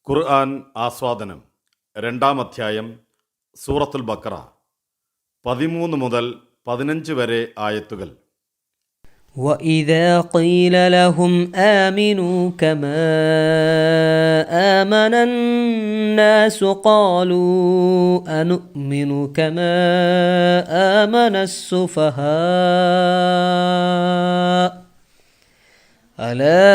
ഖുർആൻ ആസ്വാദനം രണ്ടാം അധ്യായം സൂറത്തുൽ ബഖറ 13 മുതൽ 15 വരെ ആയത്തുകൾ. وَإِذَا قِيلَ لَهُمْ آمِنُوا كَمَا آمَنَ النَّاسُ قَالُوا أَنُؤْمِنُ كَمَا آمَنَ السُّفَهَاءُ أَلَا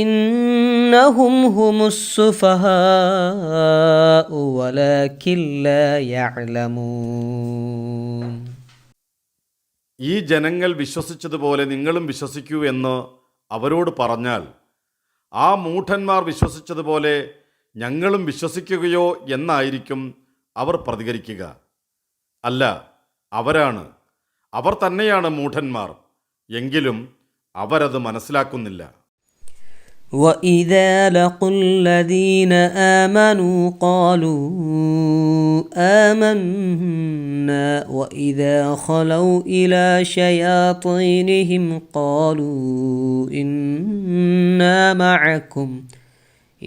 إِنَّهُمْ هُمُ السُّفَهَاءُ وَلَكِنْ لَا يَعْلَمُونَ. ഈ ജനങ്ങൾ വിശ്വസിച്ചതുപോലെ നിങ്ങളും വിശ്വസിക്കൂ എന്ന് അവരോട് പറഞ്ഞാൽ, ആ മൂഢന്മാർ വിശ്വസിച്ചതുപോലെ ഞങ്ങളും വിശ്വസിക്കുകയോ എന്നായിരിക്കും അവർ പ്രതികരിക്കുക. അല്ല, അവർ തന്നെയാണ് മൂഢന്മാർ, എങ്കിലും അവരത് മനസ്സിലാക്കുന്നില്ല. وَإِذَا لَقُوا الَّذِينَ آمَنُوا قَالُوا آمَنَّا وَإِذَا خَلَوْا إِلَى شَيَاطِينِهِمْ قَالُوا إِنَّا مَعَكُمْ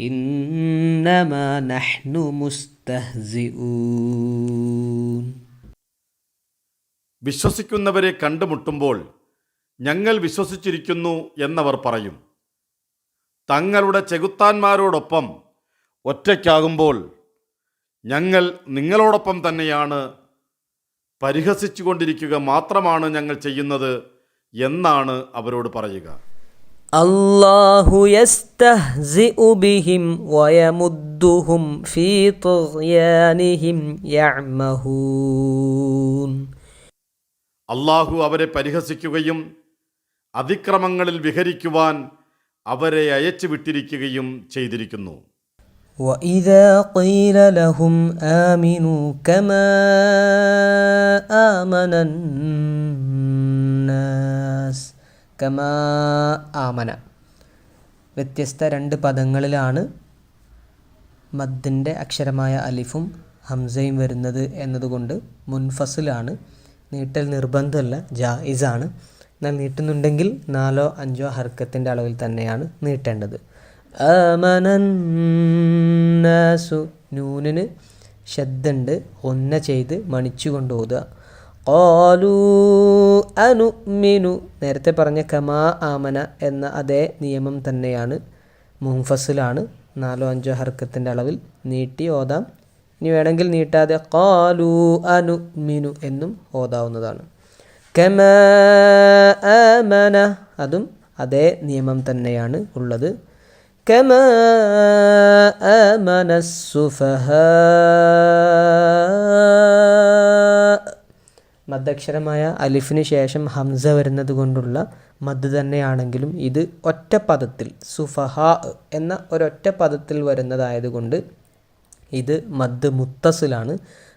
إِنَّمَا نَحْنُ مُسْتَهْزِئُونَ. വിശ്വസിക്കുന്നവരെ കണ്ടുമുട്ടുമ്പോൾ ഞങ്ങൾ വിശ്വസിച്ചിരിക്കുന്നു എന്നവർ പറയും. തങ്ങളുടെ ചെകുത്താന്മാരോടൊപ്പം ഒറ്റയ്ക്കാകുമ്പോൾ ഞങ്ങൾ നിങ്ങളോടൊപ്പം തന്നെയാണ്, പരിഹസിച്ചു കൊണ്ടിരിക്കുക മാത്രമാണ് ഞങ്ങൾ ചെയ്യുന്നത് എന്നാണ് അവരോട് പറയുക. അല്ലാഹു യസ്തഹ്സിഉ ബിഹിം വയമുദ്ദുഹും ഫീ തുഗ്യാനിഹിം യഅ്മഹൂൻ. അല്ലാഹു അവരെ പരിഹസിക്കുകയും അതിക്രമങ്ങളിൽ വിഹരിക്കുവാൻ അവരെ അയച്ചു വിട്ടിരിക്കുകയും ചെയ്തിരിക്കുന്നു. وَإِذَا قِيلَ لَهُمْ آمِنُوا كَمَا آمَنَ النَّاسُ كَمَا آمَنَ വ്യത്യസ്ത രണ്ട് പദങ്ങളിലാണ് മദ്ദിൻ്റെ അക്ഷരമായ അലിഫും ഹംസയും വരുന്നത് എന്നതുകൊണ്ട് മുൻഫസിലാണ്. നീട്ടൽ നിർബന്ധമല്ല, ജായിസാണ്. എന്നാൽ നീട്ടുന്നുണ്ടെങ്കിൽ 4 or 5 ഹർക്കത്തിൻ്റെ അളവിൽ തന്നെയാണ് നീട്ടേണ്ടത്. ആമനന്നാസു നൂനിന് ശബ്ദമുണ്ട്, ഒന്ന ചെയ്ത് മണിച്ചുകൊണ്ട് ഓതുക. ഖാലൂ അനുഅ്മിനു നേരത്തെ പറഞ്ഞ കമാ ആമന എന്ന അതേ നിയമം തന്നെയാണ്, മുൻഫസിലാണ്. 4 or 5 ഹർക്കത്തിൻ്റെ അളവിൽ നീട്ടി ഓതാം. ഇനി വേണമെങ്കിൽ നീട്ടാതെ ഖാലൂ അനുഅ്മിനു എന്നും ഓതാവുന്നതാണ്. കമാ ആമന അതും അതേ നിയമം തന്നെയാണ് ഉള്ളത്. കമാ ആമന സുഫഹാ മദ്ദക്ഷരമായ അലിഫിന് ശേഷം ഹംസ വരുന്നത് കൊണ്ടുള്ള മദ് തന്നെയാണെങ്കിലും ഇത് ഒറ്റ പദത്തിൽ സുഫഹാ എന്ന ഒരൊറ്റ പദത്തിൽ വരുന്നതായതുകൊണ്ട് ഇത് മദ് മുത്തസിലാണ്.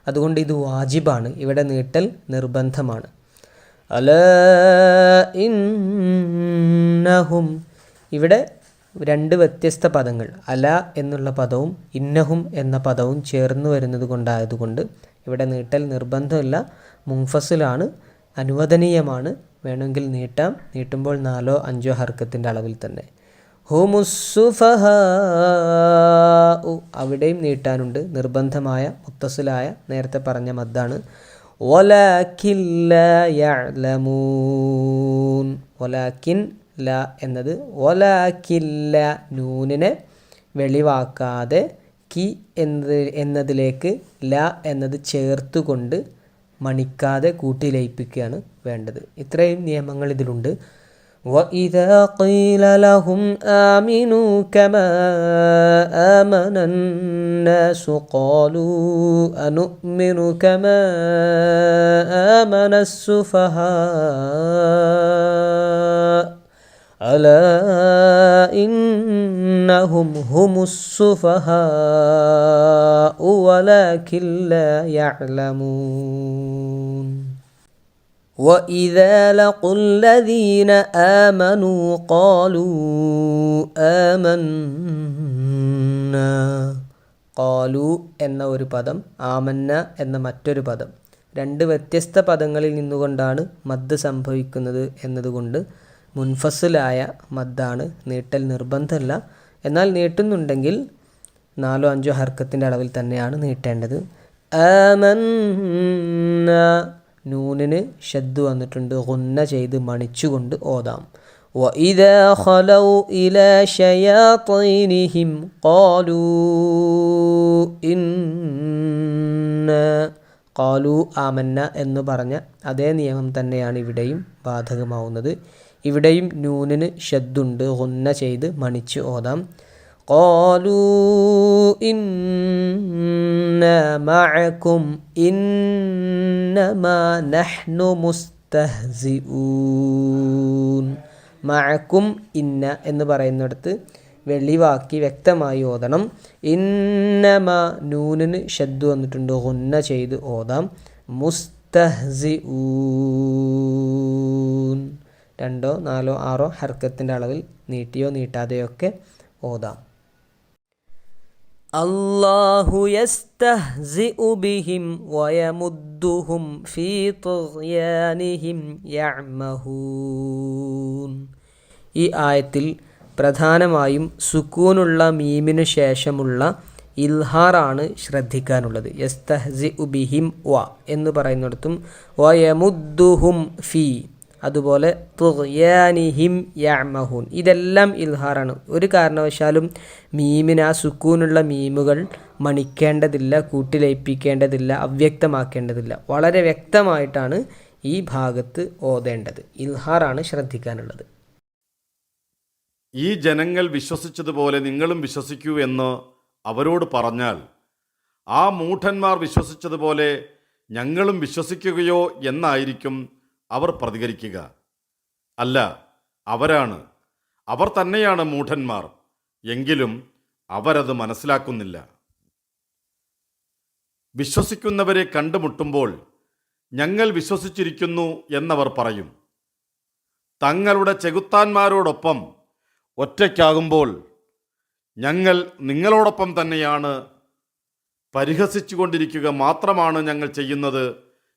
അതുകൊണ്ട് ഇത് വാജിബാണ്, ഇവിടെ നീട്ടൽ നിർബന്ധമാണ്. അലാ ഇന്നഹും ഇവിടെ 2 വ്യത്യസ്ത പദങ്ങൾ, അല എന്നുള്ള പദവും ഇന്നഹും എന്ന പദവും ചേർന്ന് വരുന്നത് കൊണ്ടായതുകൊണ്ട് ഇവിടെ നീട്ടൽ നിർബന്ധമില്ല, മുൻഫസിലാണ്, അനുവദനീയമാണ്. വേണമെങ്കിൽ നീട്ടാം. നീട്ടുമ്പോൾ 4 or 5 ഹർക്കത്തിൻ്റെ അളവിൽ തന്നെ. ഹുമുസ്സുഫഹാ അവിടെയും നീട്ടാനുണ്ട്, നിർബന്ധമായ മുത്തസിലായ നേരത്തെ പറഞ്ഞ മദ്ദാണ്. വലാകിൻ ലാ യഅ്ലമൂൻ വലാകിൻ ലാ എന്നത് വലാകിൻ ലാ നൂനിനെ വെളിവാക്കാതെ കി എന്നതിലേക്ക് ലാ എന്നത് ചേർത്തുകൊണ്ട് മണിക്കാതെ കൂട്ടി ലയിപ്പിക്കുകയാണ് വേണ്ടത്. ഇത്രയും നിയമങ്ങൾ ഇതിലുണ്ട്. وَإِذَا قِيلَ لَهُمْ آمِنُوا كَمَا آمَنَ النَّاسُ قَالُوا أَنُؤْمِنُ كَمَا آمَنَ السُّفَهَاءُ أَلَا إِنَّهُمْ هُمُ السُّفَهَاءُ وَلَكِنْ لَا يَعْلَمُونَ. وَإِذَا لَقُوا الَّذِينَ آمَنُوا قَالُوا آمَنَّا ഖാലു എന്ന ഒരു പദം, ആമന്ന എന്ന മറ്റൊരു പദം, 2 വ്യത്യസ്ത പദങ്ങളിൽ നിന്നുകൊണ്ടാണ് മദ് സംഭവിക്കുന്നത് എന്നതുകൊണ്ട് മുൻഫസിലായ മദ്ദാണ്, നീട്ടൽ നിർബന്ധമല്ല. എന്നാൽ നീട്ടുന്നുണ്ടെങ്കിൽ 4 5 ഹർക്കത്തിൻ്റെ അളവിൽ തന്നെയാണ് നീട്ടേണ്ടത്. ആമന്ന, നൂനിന് ഷദ്ദ് വന്നിട്ടുണ്ട്, ഗുന്ന ചെയ്ത് മണിച്ചുകൊണ്ട് ഓതാം. وَإِذَا خَلَوْا إِلَى شَيَاطِينِهِمْ قَالُوا ആമന്ന എന്ന് പറഞ്ഞ അതേ നിയമം തന്നെയാണ് ഇവിടെയും ബാധകമാവുന്നത്. ഇവിടെയും നൂനിന് ഷദ്ദുണ്ട്, ഗുന്ന ചെയ്ത് മണിച്ച് ഓതാം. قَالُوا إِنَّا مَعَكُمْ إِنَّمَا نَحْنُ مُسْتَهْزِئُونَ. മഅക്കും ഇന്ന എന്ന് പറയുന്നിടത്ത് വെളിവാക്കി വ്യക്തമായി ഓതണം. ഇന്നമ, നൂനിന് ഷദ്ദു വന്നിട്ടുണ്ട്, ഗുന്ന ചെയ്ത് ഓതാം. മുസ്തഹ്സിഊൻ 2 4 6 ഹർക്കത്തിൻ്റെ അളവിൽ നീട്ടിയോ നീട്ടാതെയോ ഒക്കെ ഓതാം. അല്ലാഹു യസ്തഹ്സിഉ ബിഹിം വയമുദ്ദുഹും ഫീ തുഗ്യാനിഹിം യഅ്മഹൂൻ. ഈ ആയത്തിൽ പ്രധാനമായും സുക്കൂനുള്ള മീമിനു ശേഷമുള്ള ഇൽഹാറാണ് ശ്രദ്ധിക്കാനുള്ളത്. യസ്തഹ്സിഉ ബിഹിം വ എന്ന് പറയുന്നിടത്തും വയമുദ്ദുഹും ഫീ, അതുപോലെ തുഗ്യാനിഹിം യഅ്മഹൂൻ, ഇതെല്ലാം ഇൽഹാറാണ്. ഒരു കാരണവശാലും മീമിന്, ആ സുക്കൂനുള്ള മീമുകൾ മണിക്കേണ്ടതില്ല, കൂട്ടിലയിപ്പിക്കേണ്ടതില്ല, അവ്യക്തമാക്കേണ്ടതില്ല. വളരെ വ്യക്തമായിട്ടാണ് ഈ ഭാഗത്ത് ഓതേണ്ടത്. ഇൽഹാറാണ് ശ്രദ്ധിക്കാനുള്ളത്. ഈ ജനങ്ങൾ വിശ്വസിച്ചതുപോലെ നിങ്ങളും വിശ്വസിക്കൂ എന്ന് അവരോട് പറഞ്ഞാൽ ആ മൂഢന്മാർ വിശ്വസിച്ചതുപോലെ ഞങ്ങളും വിശ്വസിക്കുകയോ എന്നായിരിക്കും അവർ പ്രതികരിക്കുക. അല്ല, അവർ തന്നെയാണ് മൂഢന്മാർ. എങ്കിലും അവരത് മനസ്സിലാക്കുന്നില്ല. വിശ്വസിക്കുന്നവരെ കണ്ടുമുട്ടുമ്പോൾ ഞങ്ങൾ വിശ്വസിച്ചിരിക്കുന്നു എന്നവർ പറയും. തങ്ങളുടെ ചെകുത്താന്മാരോടൊപ്പം ഒറ്റയ്ക്കാകുമ്പോൾ ഞങ്ങൾ നിങ്ങളോടൊപ്പം തന്നെയാണ്, പരിഹസിച്ചു കൊണ്ടിരിക്കുക മാത്രമാണ് ഞങ്ങൾ ചെയ്യുന്നത്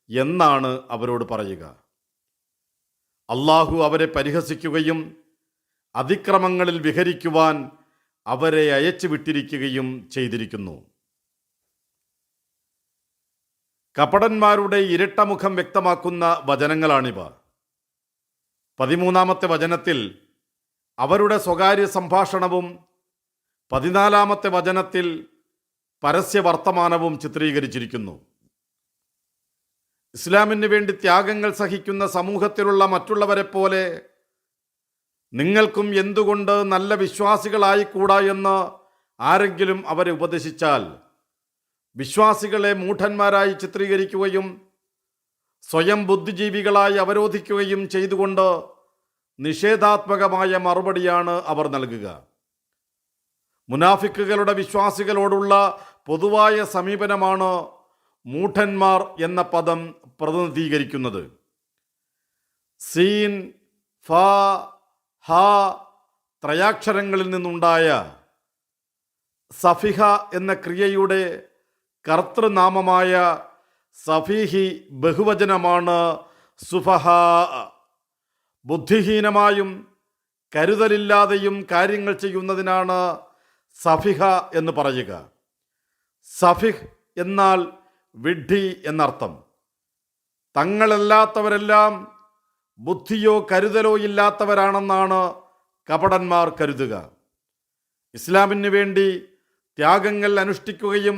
എന്നാണ് അവരോട് പറയുക. അള്ളാഹു അവരെ പരിഹസിക്കുകയും അതിക്രമങ്ങളിൽ വിഹരിക്കുവാൻ അവരെ അയച്ചു വിട്ടിരിക്കുകയും ചെയ്തിരിക്കുന്നു. കപടന്മാരുടെ ഇരട്ടമുഖം വ്യക്തമാക്കുന്ന വചനങ്ങളാണിവ. 13-ാമത്തെ വചനത്തിൽ അവരുടെ സ്വകാര്യ സംഭാഷണവും 14-ാമത്തെ വചനത്തിൽ പരസ്യ വർത്തമാനവും ചിത്രീകരിച്ചിരിക്കുന്നു. ഇസ്ലാമിന് വേണ്ടി ത്യാഗങ്ങൾ സഹിക്കുന്ന സമൂഹത്തിലുള്ള മറ്റുള്ളവരെ പോലെ നിങ്ങൾക്കും എന്തുകൊണ്ട് നല്ല വിശ്വാസികളായിക്കൂടാ എന്ന് ആരെങ്കിലും അവരെ ഉപദേശിച്ചാൽ വിശ്വാസികളെ മൂഢന്മാരായി ചിത്രീകരിക്കുകയും സ്വയം ബുദ്ധിജീവികളായി അവരോധിക്കുകയും ചെയ്തുകൊണ്ട് നിഷേധാത്മകമായ മറുപടിയാണ് അവർ നൽകുക. മുനാഫിക്കുകളുടെ വിശ്വാസികളോടുള്ള പൊതുവായ സമീപനമാണ് മൂഢന്മാർ എന്ന പദം പ്രതിനിധീകരിക്കുന്നത്. സീൻ, ഫ, ഹ ത്രയാക്ഷരങ്ങളിൽ നിന്നുണ്ടായ സഫിഹ എന്ന ക്രിയയുടെ കർത്തൃനാമമായ സഫീഹി ബഹുവചനമാണ് സുഫഹ. ബുദ്ധിഹീനമായും കരുതലില്ലാതെയും കാര്യങ്ങൾ ചെയ്യുന്നതിനാണ് സഫിഹ എന്ന് പറയുക. സഫിഹ് എന്നാൽ വിഡ്ഢി എന്നർത്ഥം. തങ്ങളല്ലാത്തവരെല്ലാം ബുദ്ധിയോ കരുതലോ ഇല്ലാത്തവരാണെന്നാണ് കപടന്മാർ കരുതുക. ഇസ്ലാമിന് വേണ്ടി ത്യാഗങ്ങൾ അനുഷ്ഠിക്കുകയും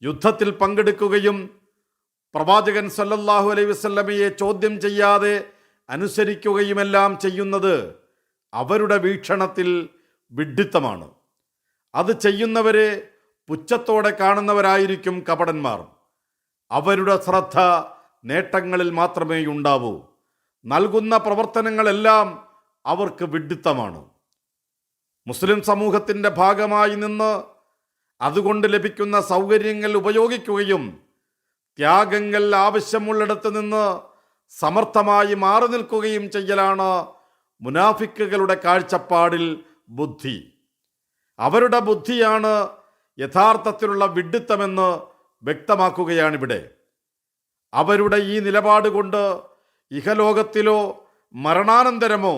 യുദ്ധത്തിൽ പങ്കെടുക്കുകയും പ്രവാചകൻ സല്ലല്ലാഹു അലൈഹി വസല്ലമയെ ചോദ്യം ചെയ്യാതെ അനുസരിക്കുകയുമെല്ലാം ചെയ്യുന്നത് അവരുടെ വീക്ഷണത്തിൽ വിഡ്ഢിത്തമാണ്. അത് ചെയ്യുന്നവരെ പുച്ഛത്തോടെ കാണുന്നവരായിരിക്കും കപടന്മാർ. അവരുടെ ശ്രദ്ധ നേട്ടങ്ങളിൽ മാത്രമേ ഉണ്ടാവൂ. നൽകുന്ന പ്രവർത്തനങ്ങളെല്ലാം അവർക്ക് വിഡ്ഢിത്തമാണ്. മുസ്ലിം സമൂഹത്തിൻ്റെ ഭാഗമായി നിന്ന് അതുകൊണ്ട് ലഭിക്കുന്ന സൗകര്യങ്ങൾ ഉപയോഗിക്കുകയും ത്യാഗങ്ങൾ ആവശ്യമുള്ളിടത്ത് നിന്ന് സമർത്ഥമായി മാറി നിൽക്കുകയും ചെയ്യലാണ് മുനാഫിക്കുകളുടെ കാഴ്ചപ്പാടിൽ ബുദ്ധി. അവരുടെ ബുദ്ധിയാണ് യഥാർത്ഥത്തിലുള്ള വിഡ്ഢിത്തമെന്ന് വ്യക്തമാക്കുകയാണിവിടെ. അവരുടെ ഈ നിലപാട് കൊണ്ട് ഇഹലോകത്തിലോ മരണാനന്തരമോ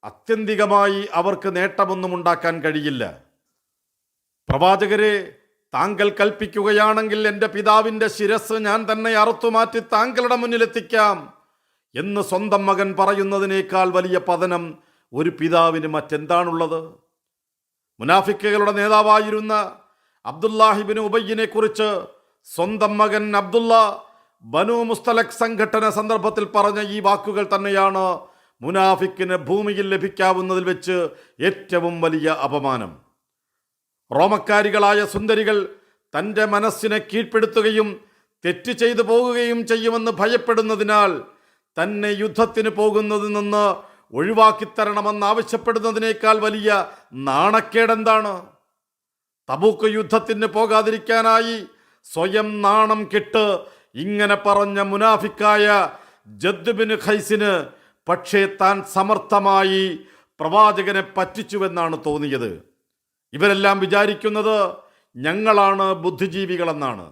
ആത്യന്തികമായി അവർക്ക് നേട്ടമൊന്നും ഉണ്ടാക്കാൻ കഴിയില്ല. പ്രവാചകരെ, താങ്കൾ കൽപ്പിക്കുകയാണെങ്കിൽ എൻ്റെ പിതാവിൻ്റെ ശിരസ് ഞാൻ തന്നെ അറുത്തുമാറ്റി താങ്കളുടെ മുന്നിലെത്തിക്കാം എന്ന് സ്വന്തം മകൻ പറയുന്നതിനേക്കാൾ വലിയ പതനം ഒരു പിതാവിന് മറ്റെന്താണുള്ളത്? മുനാഫിക്കുകളുടെ നേതാവായിരുന്ന അബ്ദുല്ലാഹിബിന് ഉബയ്യിനെ കുറിച്ച് സ്വന്തം മകൻ അബ്ദുള്ള ബനു മുസ്തലഖ് സംഘടന സന്ദർഭത്തിൽ പറഞ്ഞ ഈ വാക്കുകൾ തന്നെയാണ് മുനാഫിക്കിന് ഭൂമിയിൽ ലഭിക്കാവുന്നതിൽ വെച്ച് ഏറ്റവും വലിയ അപമാനം. റോമക്കാരികളായ സുന്ദരികൾ തൻ്റെ മനസ്സിനെ കീഴ്പ്പെടുത്തുകയും തെറ്റ് ചെയ്തു പോകുകയും ചെയ്യുമെന്ന് ഭയപ്പെടുന്നതിനാൽ തന്നെ യുദ്ധത്തിന് പോകുന്നതിൽ നിന്ന് ഒഴിവാക്കിത്തരണമെന്നാവശ്യപ്പെടുന്നതിനേക്കാൾ വലിയ നാണക്കേടെന്താണ്? തബൂക്ക് യുദ്ധത്തിന് പോകാതിരിക്കാനായി സ്വയം നാണം കെട്ട് ഇങ്ങനെ പറഞ്ഞ മുനാഫിക്കായ ജദ്ദ് ബിൻ ഖൈസിന് പക്ഷേ താൻ സമർത്ഥമായി പ്രവാചകനെ പറ്റിച്ചുവെന്നാണ് തോന്നിയത്. ഇവരെല്ലാം വിചാരിക്കുന്നത് ഞങ്ങളാണ് ബുദ്ധിജീവികളെന്നാണ്.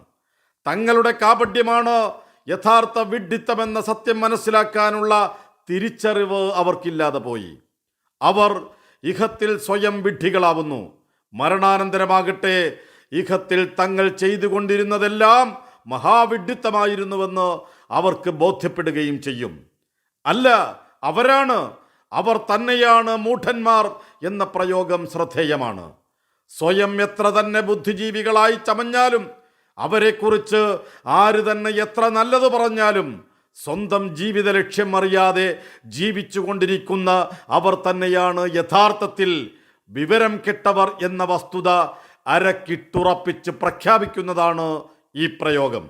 തങ്ങളുടെ കാപട്യമാണ് യഥാർത്ഥ വിഡ്ഢിത്തമെന്ന സത്യം മനസ്സിലാക്കാനുള്ള തിരിച്ചറിവ് അവർക്കില്ലാതെ പോയി. അവർ ഇഹത്തിൽ സ്വയം വിഡ്ഢികളാവുന്നു. മരണാനന്തരമാകട്ടെ ഇഹത്തിൽ തങ്ങൾ ചെയ്തുകൊണ്ടിരുന്നതെല്ലാം മഹാവിഡ്ഢിത്തമായിരുന്നുവെന്ന് അവർക്ക് ബോധ്യപ്പെടുകയും ചെയ്യും. അല്ല, അവർ തന്നെയാണ് മൂഢന്മാർ എന്ന പ്രയോഗം ശ്രദ്ധേയമാണ്. സ്വയം എത്ര തന്നെ ബുദ്ധിജീവികളായി ചമഞ്ഞാലും, അവരെക്കുറിച്ച് ആര് തന്നെ എത്ര നല്ലത് പറഞ്ഞാലും, സ്വന്തം ജീവിത ലക്ഷ്യം അറിയാതെ ജീവിച്ചു കൊണ്ടിരിക്കുന്ന അവർ തന്നെയാണ് യഥാർത്ഥത്തിൽ വിവരം കെട്ടവർ എന്ന വസ്തുത അരക്കിട്ടുറപ്പിച്ച് പ്രഖ്യാപിക്കുന്നതാണ് ഈ പ്രയോഗം.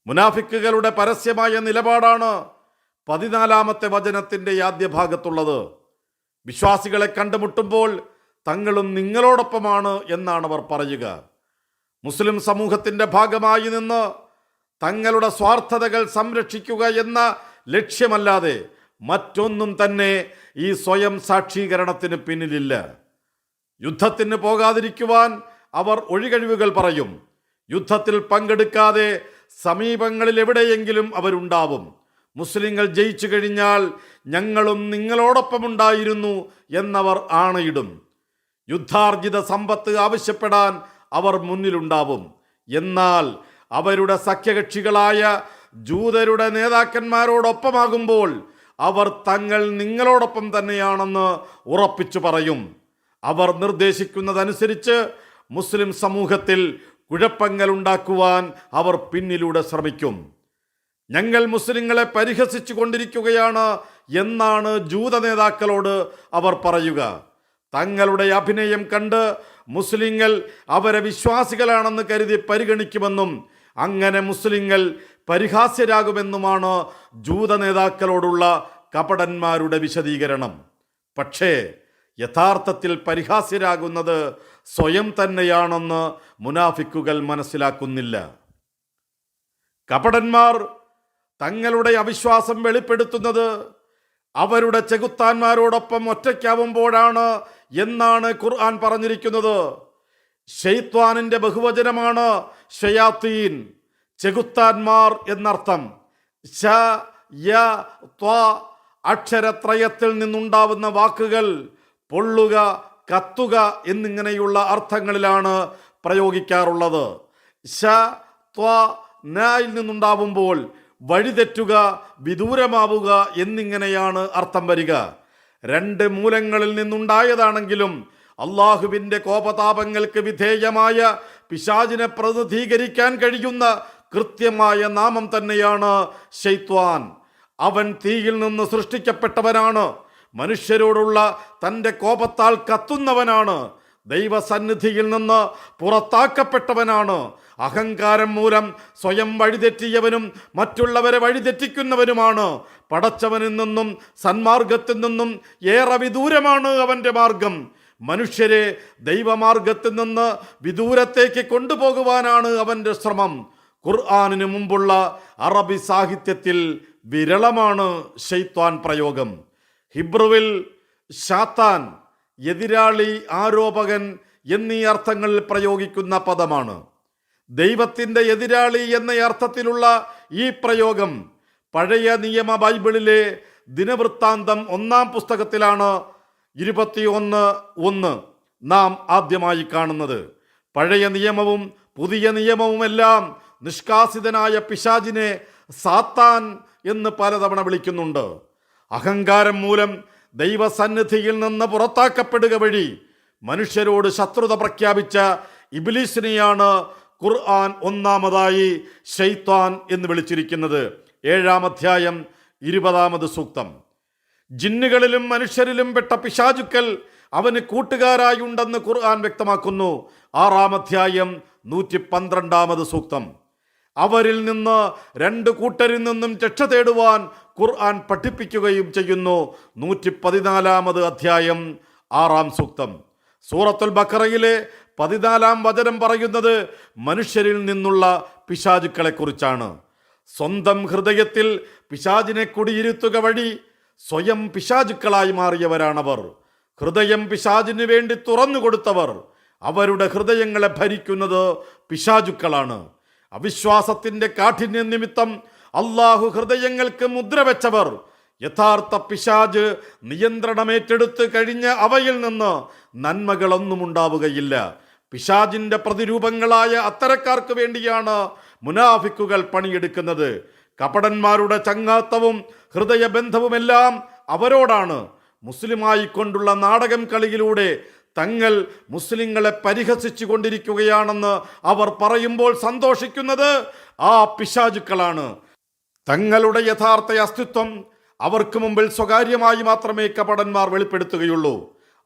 മുനാഫിക്കുകളുടെ പരസ്യമായ നിലപാടാണ് 14-ാമത്തെ വചനത്തിൻ്റെ ആദ്യ ഭാഗത്തുള്ളത്. വിശ്വാസികളെ കണ്ടുമുട്ടുമ്പോൾ തങ്ങളും നിങ്ങളോടൊപ്പമാണ് എന്നാണ് അവർ പറയുക. മുസ്ലിം സമൂഹത്തിൻ്റെ ഭാഗമായി നിന്ന് തങ്ങളുടെ സ്വാർത്ഥതകൾ സംരക്ഷിക്കുക എന്ന ലക്ഷ്യമല്ലാതെ മറ്റൊന്നും തന്നെ ഈ സ്വയം സാക്ഷീകരണത്തിന് പിന്നിലില്ല. യുദ്ധത്തിന് പോകാതിരിക്കുവാൻ അവർ ഒഴികഴിവുകൾ പറയും. യുദ്ധത്തിൽ പങ്കെടുക്കാതെ സമീപങ്ങളിൽ എവിടെയെങ്കിലും അവരുണ്ടാവും. മുസ്ലിങ്ങൾ ജയിച്ചു കഴിഞ്ഞാൽ ഞങ്ങളും നിങ്ങളോടൊപ്പമുണ്ടായിരുന്നു എന്നവർ ആണയിടും. യുദ്ധാർജിത സമ്പത്ത് ആവശ്യപ്പെടാൻ അവർ മുന്നിലുണ്ടാവും. എന്നാൽ അവരുടെ സഖ്യകക്ഷികളായ ജൂതരുടെ നേതാക്കന്മാരോടൊപ്പമാകുമ്പോൾ അവർ തങ്ങൾ നിങ്ങളോടൊപ്പം തന്നെയാണെന്ന് ഉറപ്പിച്ചു പറയും. അവർ നിർദ്ദേശിക്കുന്നതനുസരിച്ച് മുസ്ലിം സമൂഹത്തിൽ കുഴപ്പങ്ങൾ ഉണ്ടാക്കുവാൻ അവർ പിന്നിലൂടെ ശ്രമിക്കും. ഞങ്ങൾ മുസ്ലിങ്ങളെ പരിഹസിച്ചു കൊണ്ടിരിക്കുകയാണ് എന്നാണ് ജൂത നേതാക്കളോട് അവർ പറയുക. തങ്ങളുടെ അഭിനയം കണ്ട് മുസ്ലിങ്ങൾ അവരെ വിശ്വാസികളാണെന്ന് കരുതി പരിഗണിക്കുമെന്നും അങ്ങനെ മുസ്ലിങ്ങൾ പരിഹാസ്യരാകുമെന്നുമാണ് ജൂത നേതാക്കളോടുള്ള കപടന്മാരുടെ വിശദീകരണം. പക്ഷേ യഥാർത്ഥത്തിൽ പരിഹാസ്യരാകുന്നത് സ്വയം തന്നെയാണെന്ന് മുനാഫിക്കുകൾ മനസ്സിലാക്കുന്നില്ല. കപടന്മാർ തങ്ങളുടെ അവിശ്വാസം വെളിപ്പെടുത്തുന്നത് അവരുടെ ചെകുത്താന്മാരോടൊപ്പം ഒറ്റയ്ക്കാവുമ്പോഴാണ് എന്നാണ് ഖുർആൻ പറഞ്ഞിരിക്കുന്നത്. ശൈത്വാനിന്റെ ബഹുവചനമാണ് ഷയാത്തീൻ, ചെകുത്താന്മാർ എന്നർത്ഥം. ശ യ ത്വ അക്ഷരത്രയത്തിൽ നിന്നുണ്ടാവുന്ന വാക്കുകൾ പൊള്ളുക, കത്തുക എന്നിങ്ങനെയുള്ള അർത്ഥങ്ങളിലാണ് പ്രയോഗിക്കാറുള്ളത്. ശ ത്വ നയിൽ നിന്നുണ്ടാവുമ്പോൾ വഴിതെറ്റുക, വിദൂരമാവുക എന്നിങ്ങനെയാണ് അർത്ഥം വരിക. രണ്ട് മൂലങ്ങളിൽ നിന്നുണ്ടായതാണെങ്കിലും അള്ളാഹുവിൻ്റെ കോപതാപങ്ങൾക്ക് വിധേയമായ പിശാചിനെ പ്രതിനിധീകരിക്കാൻ കഴിയുന്ന കൃത്യമായ നാമം തന്നെയാണ് ശൈത്വാൻ. അവൻ തീയിൽ നിന്ന് സൃഷ്ടിക്കപ്പെട്ടവനാണ്. മനുഷ്യരോടുള്ള തൻ്റെ കോപത്താൽ കത്തുന്നവനാണ്. ദൈവസന്നിധിയിൽ നിന്ന് പുറത്താക്കപ്പെട്ടവനാണ്. അഹങ്കാരം മൂലം സ്വയം വഴിതെറ്റിയവനും മറ്റുള്ളവരെ വഴിതെറ്റിക്കുന്നവനുമാണ്. പടച്ചവനിൽ നിന്നും സന്മാർഗത്തിൽ നിന്നും ഏറെ വിദൂരമാണ് അവൻ്റെ മാർഗം. മനുഷ്യരെ ദൈവമാർഗത്തിൽ നിന്ന് വിദൂരത്തേക്ക് കൊണ്ടുപോകുവാനാണ് അവൻ്റെ ശ്രമം. ഖുർആനിന് മുമ്പുള്ള അറബി സാഹിത്യത്തിൽ വിരളമാണ് ശൈത്വാൻ പ്രയോഗം. ഹിബ്രുവിൽ ഷാത്താൻ, എതിരാളി, ആരോപകൻ എന്നീ അർത്ഥങ്ങളിൽ പ്രയോഗിക്കുന്ന പദമാണ്. ദൈവത്തിൻ്റെ എതിരാളി എന്ന അർത്ഥത്തിലുള്ള ഈ പ്രയോഗം പഴയ നിയമ ബൈബിളിലെ ദിനവൃത്താന്തം 1-ാം പുസ്തകത്തിലാണ് 21:1. നാം ആദ്യമായി കാണുന്നത്. പഴയ നിയമവും പുതിയ നിയമവുമെല്ലാം നിഷ്കാസിതനായ പിശാചിനെ സാത്താൻ എന്ന് പലതവണ വിളിക്കുന്നുണ്ട്. അഹങ്കാരം മൂലം ദൈവസന്നിധിയിൽ നിന്ന് പുറത്താക്കപ്പെടുക വഴി മനുഷ്യരോട് ശത്രുത പ്രഖ്യാപിച്ച ഇബ്ലീസിനെയാണ് ഖുർആൻ ഒന്നാമതായി ശൈത്താൻ എന്ന് വിളിച്ചിരിക്കുന്നത്. 7-ാം അധ്യായം 20-ാമത് സൂക്തം. ജിന്നുകളിലും മനുഷ്യരിലും പെട്ട പിശാചുക്കൾ അവന് കൂട്ടുകാരായുണ്ടെന്ന് ഖുർആൻ വ്യക്തമാക്കുന്നു. 6-ാം അധ്യായം 112-ാമത് സൂക്തം. അവരിൽ നിന്ന് 2 കൂട്ടരിൽ നിന്നും രക്ഷ തേടുവാൻ ഖുർആൻ പഠിപ്പിക്കുകയും ചെയ്യുന്നു. 114-ാമത് അധ്യായം 6-ാം സൂക്തം. സൂറത്തുൽ ബഖറയിലെ 14-ാം വചനം പറയുന്നത് മനുഷ്യരിൽ നിന്നുള്ള പിശാചുക്കളെ കുറിച്ചാണ്. സ്വന്തം ഹൃദയത്തിൽ പിശാചിനെ കുടിയിരുത്തുക വഴി സ്വയം പിശാചുക്കളായി മാറിയവരാണവർ. ഹൃദയം പിശാചിന് വേണ്ടി തുറന്നു കൊടുത്തവർ. അവരുടെ ഹൃദയങ്ങളെ ഭരിക്കുന്നത് പിശാചുക്കളാണ്. അവിശ്വാസത്തിന്റെ കാഠിന്യ നിമിത്തം അള്ളാഹു ഹൃദയങ്ങൾക്ക് മുദ്ര വെച്ചവർ. യഥാർത്ഥ പിശാച് നിയന്ത്രണമേറ്റെടുത്ത് കഴിഞ്ഞ അവയിൽ നിന്ന് നന്മകളൊന്നും ഉണ്ടാവുകയില്ല. പിശാചിന്റെ പ്രതിരൂപങ്ങളായ അത്തരക്കാർക്ക് വേണ്ടിയാണ് മുനാഫിക്കുകൾ പണിയെടുക്കുന്നത്. കപടന്മാരുടെ ചങ്ങാത്തവും ഹൃദയബന്ധവുമെല്ലാം അവരോടാണ്. മുസ്ലിമായി കൊണ്ടുള്ള നാടകം കളിയിലൂടെ തങ്ങൾ മുസ്ലിങ്ങളെ പരിഹസിച്ചു കൊണ്ടിരിക്കുകയാണെന്ന് അവർ പറയുമ്പോൾ സന്തോഷിക്കുന്നത് ആ പിശാചുക്കളാണ്. തങ്ങളുടെ യഥാർത്ഥ അസ്തിത്വം അവർക്ക് മുമ്പിൽ സ്വകാര്യമായി മാത്രമേ കപടന്മാർ വെളിപ്പെടുത്തുകയുള്ളൂ.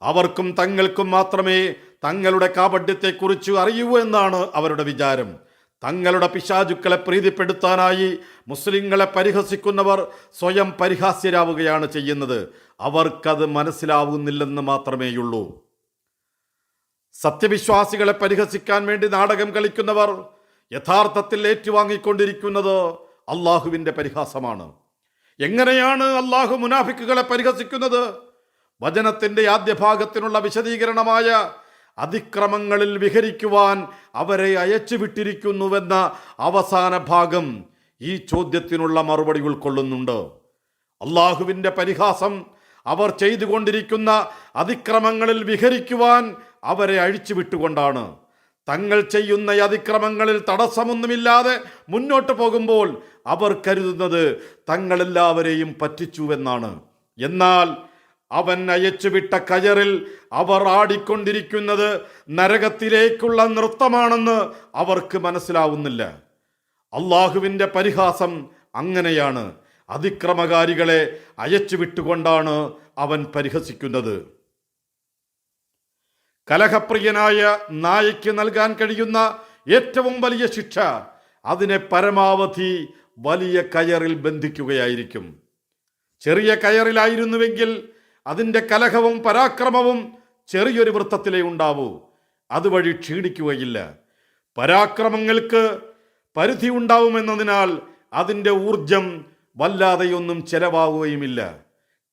അവർക്കും തങ്ങൾക്കും മാത്രമേ തങ്ങളുടെ കാപട്യത്തെക്കുറിച്ച് അറിയൂ എന്നാണ് അവരുടെ വിചാരം. തങ്ങളുടെ പിശാചുക്കളെ പ്രീതിപ്പെടുത്താനായി മുസ്ലിങ്ങളെ പരിഹസിക്കുന്നവർ സ്വയം പരിഹാസ്യരാവുകയാണ് ചെയ്യുന്നത്. അവർക്കത് മനസ്സിലാവുന്നില്ലെന്ന് മാത്രമേയുള്ളൂ. സത്യവിശ്വാസികളെ പരിഹസിക്കാൻ വേണ്ടി നാടകം കളിക്കുന്നവർ യഥാർത്ഥത്തിൽ ഏറ്റുവാങ്ങിക്കൊണ്ടിരിക്കുന്നത് അള്ളാഹുവിൻ്റെ പരിഹാസമാണ്. എങ്ങനെയാണ് അള്ളാഹു മുനാഫിക്കുകളെ പരിഹസിക്കുന്നത്? വചനത്തിൻ്റെ ആദ്യ ഭാഗത്തിനുള്ള വിശദീകരണമായ അതിക്രമങ്ങളിൽ വിഹരിക്കുവാൻ അവരെ അയച്ചുവിട്ടിരിക്കുന്നുവെന്ന അവസാന ഭാഗം ഈ ചോദ്യത്തിനുള്ള മറുപടി ഉൾക്കൊള്ളുന്നുണ്ട്. അള്ളാഹുവിൻ്റെ പരിഹാസം അവർ ചെയ്തുകൊണ്ടിരിക്കുന്ന അതിക്രമങ്ങളിൽ വിഹരിക്കുവാൻ അവരെ അഴിച്ചുവിട്ടുകൊണ്ടാണ്. തങ്ങൾ ചെയ്യുന്ന അതിക്രമങ്ങളിൽ തടസ്സമൊന്നുമില്ലാതെ മുന്നോട്ട് പോകുമ്പോൾ അവർ കരുതുന്നത് തങ്ങളെല്ലാവരെയും പറ്റിച്ചുവെന്നാണ്. എന്നാൽ അവൻ അയച്ചുവിട്ട കയറിൽ അവർ ആടിക്കൊണ്ടിരിക്കുന്നത് നരകത്തിലേക്കുള്ള നൃത്തമാണെന്ന് അവർക്ക് മനസ്സിലാവുന്നില്ല. അള്ളാഹുവിൻ്റെ പരിഹാസം അങ്ങനെയാണ്. അതിക്രമകാരികളെ അയച്ചുവിട്ടുകൊണ്ടാണ് അവൻ പരിഹസിക്കുന്നത്. കലഹപ്രിയനായ നായയ്ക്ക് നൽകാൻ കഴിയുന്ന ഏറ്റവും വലിയ ശിക്ഷ അതിനെ പരമാവധി വലിയ കയറിൽ ബന്ധിക്കുകയായിരിക്കും. ചെറിയ കയറിലായിരുന്നുവെങ്കിൽ അതിൻ്റെ കലഹവും പരാക്രമവും ചെറിയൊരു വൃത്തത്തിലേ ഉണ്ടാവൂ. അതുവഴി ക്ഷീണിക്കുകയില്ല. പരാക്രമങ്ങൾക്ക് പരിധി ഉണ്ടാവുമെന്നതിനാൽ അതിൻ്റെ ഊർജം വല്ലാതെയൊന്നും ചെലവാകുകയുമില്ല.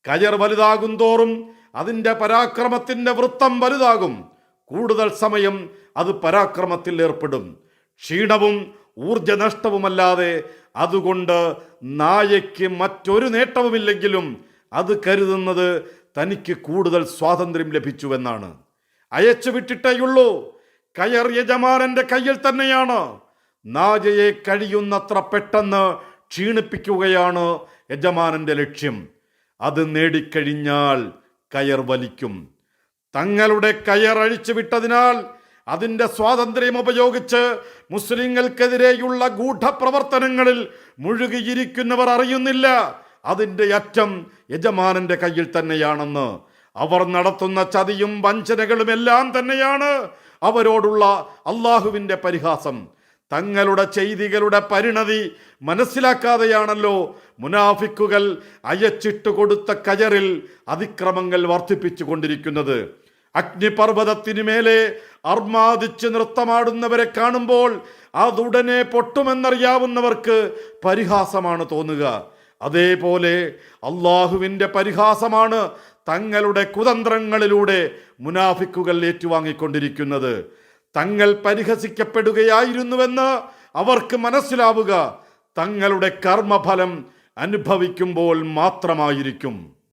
കയർ വലുതാകും തോറും അതിൻ്റെ പരാക്രമത്തിൻ്റെ വൃത്തം വലുതാകും. കൂടുതൽ സമയം അത് പരാക്രമത്തിൽ ഏർപ്പെടും. ക്ഷീണവും ഊർജനഷ്ടവുമല്ലാതെ അതുകൊണ്ട് നായയ്ക്ക് മറ്റൊരു നേട്ടവുമില്ലെങ്കിലും അത് കരുതുന്നത് തനിക്ക് കൂടുതൽ സ്വാതന്ത്ര്യം ലഭിച്ചുവെന്നാണ്. അയച്ചുവിട്ടിട്ടേയുള്ളൂ. കയർ യജമാനന്റെ കയ്യിൽ തന്നെയാണ്. നായയെ കഴിയുന്നത്ര പെട്ടെന്ന് ക്ഷീണിപ്പിക്കുകയാണ് യജമാനന്റെ ലക്ഷ്യം. അത് നേടിക്കഴിഞ്ഞാൽ കയർ വലിക്കും. തങ്ങളുടെ കയർ അഴിച്ചുവിട്ടതിനാൽ അതിൻ്റെ സ്വാതന്ത്ര്യം ഉപയോഗിച്ച് മുസ്ലിങ്ങൾക്കെതിരെയുള്ള ഗൂഢപ്രവർത്തനങ്ങളിൽ മുഴുകിയിരിക്കുന്നവർ അറിയുന്നില്ല അതിൻ്റെ അറ്റം യജമാനന്റെ കയ്യിൽ തന്നെയാണെന്ന്. അവർ നടത്തുന്ന ചതിയും വഞ്ചനകളുമെല്ലാം തന്നെയാണ് അവരോടുള്ള അള്ളാഹുവിൻ്റെ പരിഹാസം. തങ്ങളുടെ ചെയ്തികളുടെ പരിണതി മനസ്സിലാക്കാതെയാണല്ലോ മുനാഫിക്കുകൾ അയച്ചിട്ട് കൊടുത്ത കയറിൽ അതിക്രമങ്ങൾ വർദ്ധിപ്പിച്ചു കൊണ്ടിരിക്കുന്നത്. അഗ്നിപർവ്വതത്തിനു മേലെ അർമാദിച്ച് നൃത്തമാടുന്നവരെ കാണുമ്പോൾ അതുടനെ പൊട്ടുമെന്നറിയാവുന്നവർക്ക് പരിഹാസമാണ് തോന്നുക. അതേപോലെ അള്ളാഹുവിൻ്റെ പരിഹാസമാണ് തങ്ങളുടെ കുതന്ത്രങ്ങളിലൂടെ മുനാഫിക്കുകൾ ഏറ്റുവാങ്ങിക്കൊണ്ടിരിക്കുന്നത്. തങ്ങൾ പരിഹസിക്കപ്പെടുകയായിരുന്നുവെന്ന് അവർക്ക് മനസ്സിലാവുക തങ്ങളുടെ കർമ്മഫലം അനുഭവിക്കുമ്പോൾ മാത്രമായിരിക്കും.